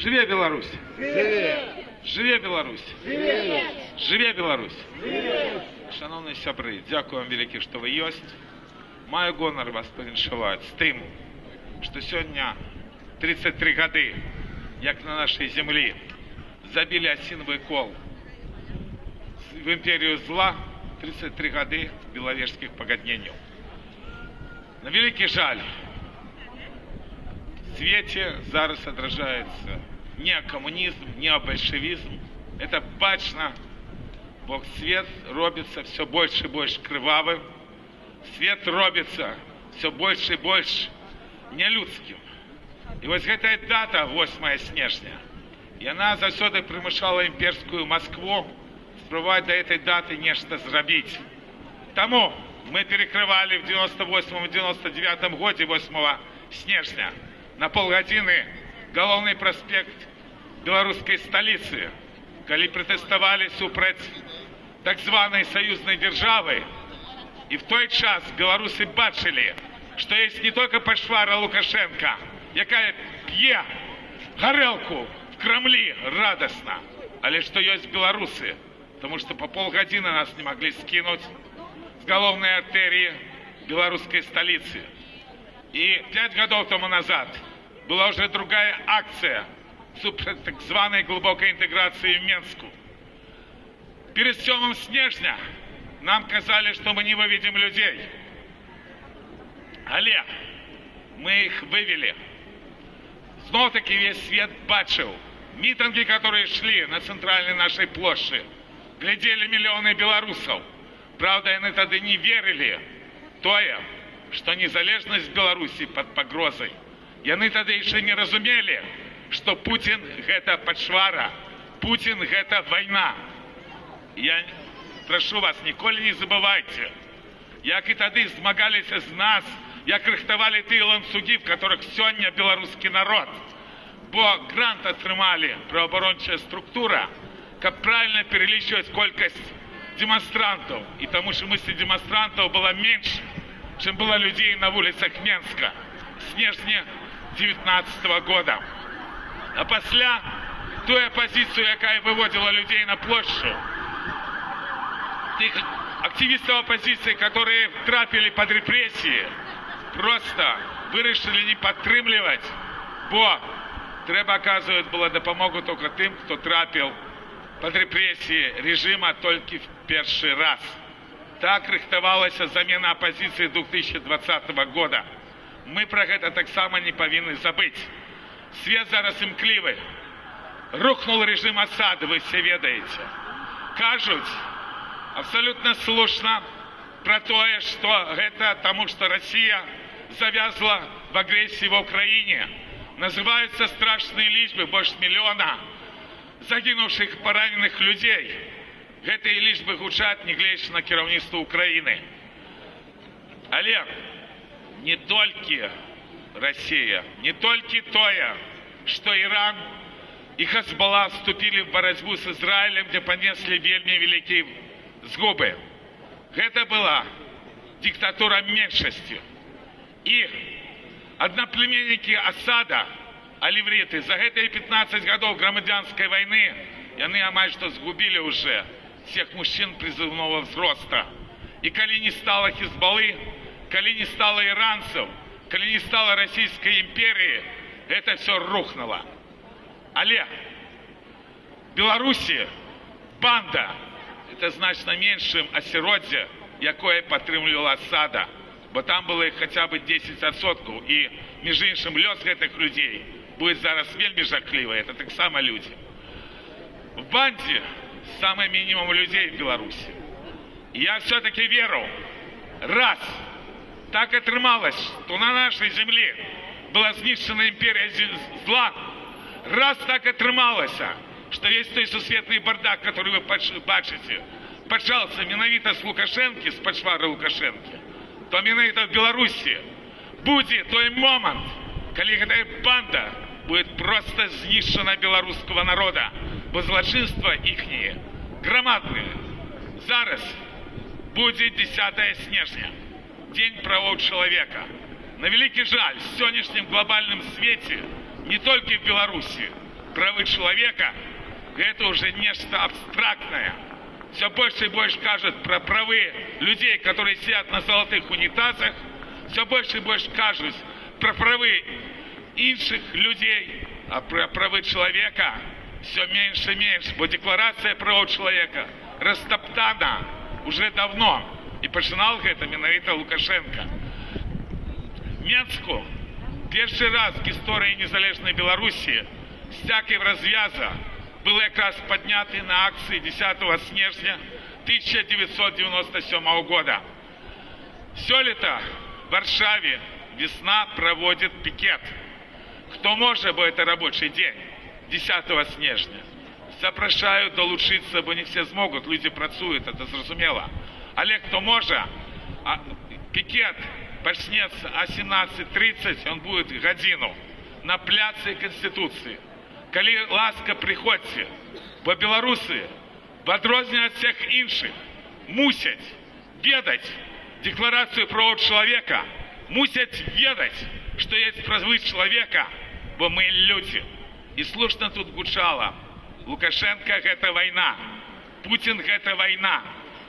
Живе Беларусь! Живе! Живе Беларусь! Живе! Живе Беларусь! Живе! Шановні сябри, дякую вам велике, що ви є. Маю гонор вас повіншувати з тим, що сьогодні 33 годи, як на нашій землі, забили осиновий кол в імперію зла, 33 годи біловежських погоднень. На великий жаль, в світі зараз відражається не комунізм, не большевизм. Это бачно, бо свет робится все больше и больше кривавым, свет робится все больше и больше нелюдским. И вот эта дата, 8 снежня, и она завсёды примушала имперскую Москву спробовать до этой даты нечто зробить. Тому мы перекрывали в 98-99 году 8 снежня на полгодины головный проспект белорусской столицы, коли протестовали супротив так званой союзной державы. И в той час белорусы бачили, что есть не только пошвара Лукашенко, якая п'є горелку в Кремлі радостно, але что есть белорусы, потому что по полгодины нас не могли скинуть с головной артерии белорусской столицы. И 5 годов тому назад была уже другая акция так званой глубокой интеграции в Минску. Перед 7 снежня нам казали, что мы не выведем людей. Але мы их вывели. Снова-таки весь свет бачил. Митинги, которые шли на центральной нашей площади, глядели миллионы белорусов. Правда, они тогда не верили тое, что незалежность Беларуси под погрозой. И они тогда еще не разумели, что Путин – это подшвара, Путин – это война. Я прошу вас, ніколи не забывайте, як і тоді змагалися з нас, як рихтовали ті ланцюги, в которых сьогодні белорусский народ. Бо грант отримали правооборонча структура, как правильно перелічувати кількість демонстрантов. И тому что мысли демонстрантов было меньше, чем было людей на улицах Минска в снежне 19 года. А після той опозицію, яка виводила людей на площадь, тих активистов оппозиции, которые трапили под репрессии, просто вирішили не підтримувати, бо треба, оказывается, було допомогу тільки тим, хто трапив под репрессии режима только в перший раз. Так рихтовалася замена оппозиции 2020 года. Мы про это так само не повинны забыть. Свет зараз імклівий. Рухнул режим Асада, вы все ведаете. Кажуть, абсолютно слушно, про то, что это тому, что Россия завязла в агрессии в Украине. Называются страшные личбы, больше миллиона загинувших, поранених людей. Гэтые лічбы гучаць, не глядячы на кіраўніцтва Украины. Але не только Россия, не только тое, что Иран и Хезболла вступили в борьбу с Израилем, где понесли вельми великие згубы. Это была диктатура меньшости. И одноплеменники Асада, алевриты, за эти 15 годов громадянской войны, они амаль что сгубили уже всех мужчин призывного взроста. И коли не стало Хезболлы, коли не стало иранцев, коли не стало Российской империи, это все рухнуло. Але Беларуси банда, это значно меньшим осіроддя, якое підтримувало Асада, бо там было хотя бы 10%, и, между іншим, лёс этих людей будет зараз вельми жахливый, это так само люди. В банде самый минимум людей в Беларуси. И я все-таки верю, раз так отрымалось, что на нашей земле была знищена империя зла, раз так отрымалось, что весь той сусветный бардак, который вы бачите, почался менавіта с Лукашенки, с подшвары Лукашенки, то менавіта в Беларуси будет той момент, когда эта банда будет просто знищена белорусского народа, бо злочинства ихние громадные. Зараз будет 10 снежня, День правов человека. На великий жаль, в сегодняшнем глобальном свете, не только в Беларуси, правы человека – это уже нечто абстрактное. Все больше и больше кажут про правы людей, которые сидят на золотых унитазах. Все больше и больше кажут про правы інших людей, а про правы человека все меньше и меньше. Бо декларация прав человека растоптана уже давно. И починал это менавіта Лукашенко. В Мінську перший раз в історії незалежної Білорусі стяки в розв'яза был якраз поднятый на акции 10 снежня 1997 года. Все лето в Варшаве весна проводит пикет. Кто может, бо это рабочий день 10 снежня. Запрошаю долучиться, бо не все смогут, люди працуют, это зрозумело. Але кто может, пикет почнется о 17:30, он будет годину на пляце Конституции. Коли ласка, приходьте, бо белорусы, в адрозненне от всех інших, мусять ведать декларацию прав человека, мусять ведать, что есть правы человека, бо мы люди. И слушно тут гучало, Лукашенко – это война, Путин – это война.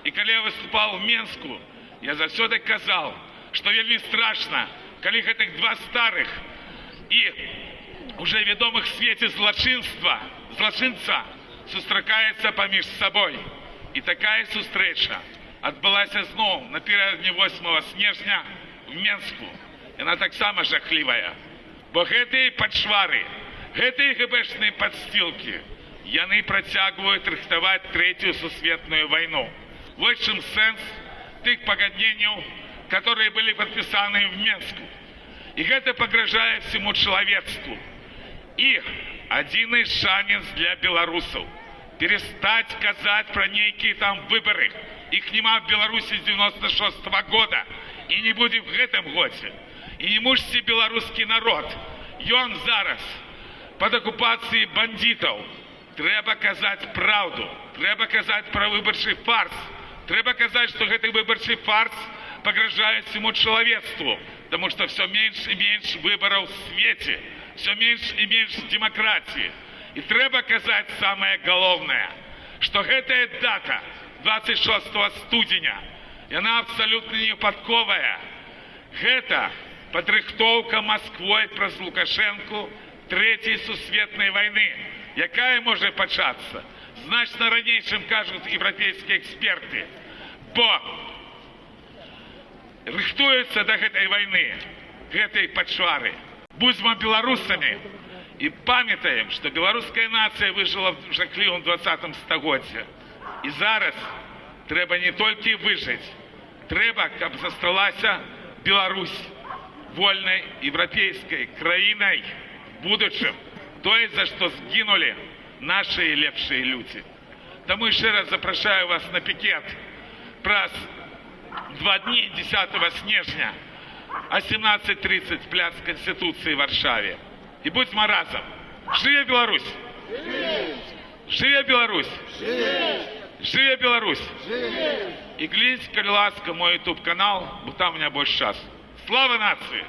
И когда я выступал в Минску, я завсёды казал, что вельми страшно, коли этих два старых и уже ведомых в свете злочинца сустракаються поміж собой. И такая сустрэча адбылася зноў наперададні 8 снежня в Мінску. Яна таксама жахлівая. Бо гэтыя пачвары, гэтыя гэбэшныя падстілкі, яны працягваюць рыхтаваць третью сусветную войну. Вот чым сэнс тых пагадненняў, которые были подписаны в Минску. И это погрожает всему человечеству. И один из шанец для белорусов перестать казать про некие там выборы. Их нема в Беларуси с 96 года. И не будет в этом годе. И не мучьте белорусский народ. И он зараз под оккупацией бандитов. Треба казать правду. Треба казать про выборчий фарс. Треба казать, что этот выборчий фарс погрожает всему человечеству. Потому что все меньше и меньше выборов в свете. Все меньше и меньше демократии. И треба казать самое головное, что эта дата 26 студеня, и она абсолютно не выпадковая. Это подрыхтовка Москвой праз Лукашенко Третьей сусветной войны, якая может початься значно ранее, чем кажут европейские эксперты. Бо рыхтуются до этой войны, этой почвары. Будьмо белорусами и памятаем, что белорусская нация выжила в жахливом 20-м стагоддзі. И зараз треба не только выжить, треба, каб засталася Беларусь вольной европейской краиной в будущем, то есть за что сгинули наши лепшие люди. Тому еще раз запрошаю вас на пикет праз 2 дні 10 снежня о 17:30 пляц Конституции в Варшаве. И будьмо разом. Живе Беларусь! Живе Беларусь! Живе Беларусь! И глядите, коли ласка, мой YouTube канал, бо там у меня больше часу. Слава нации!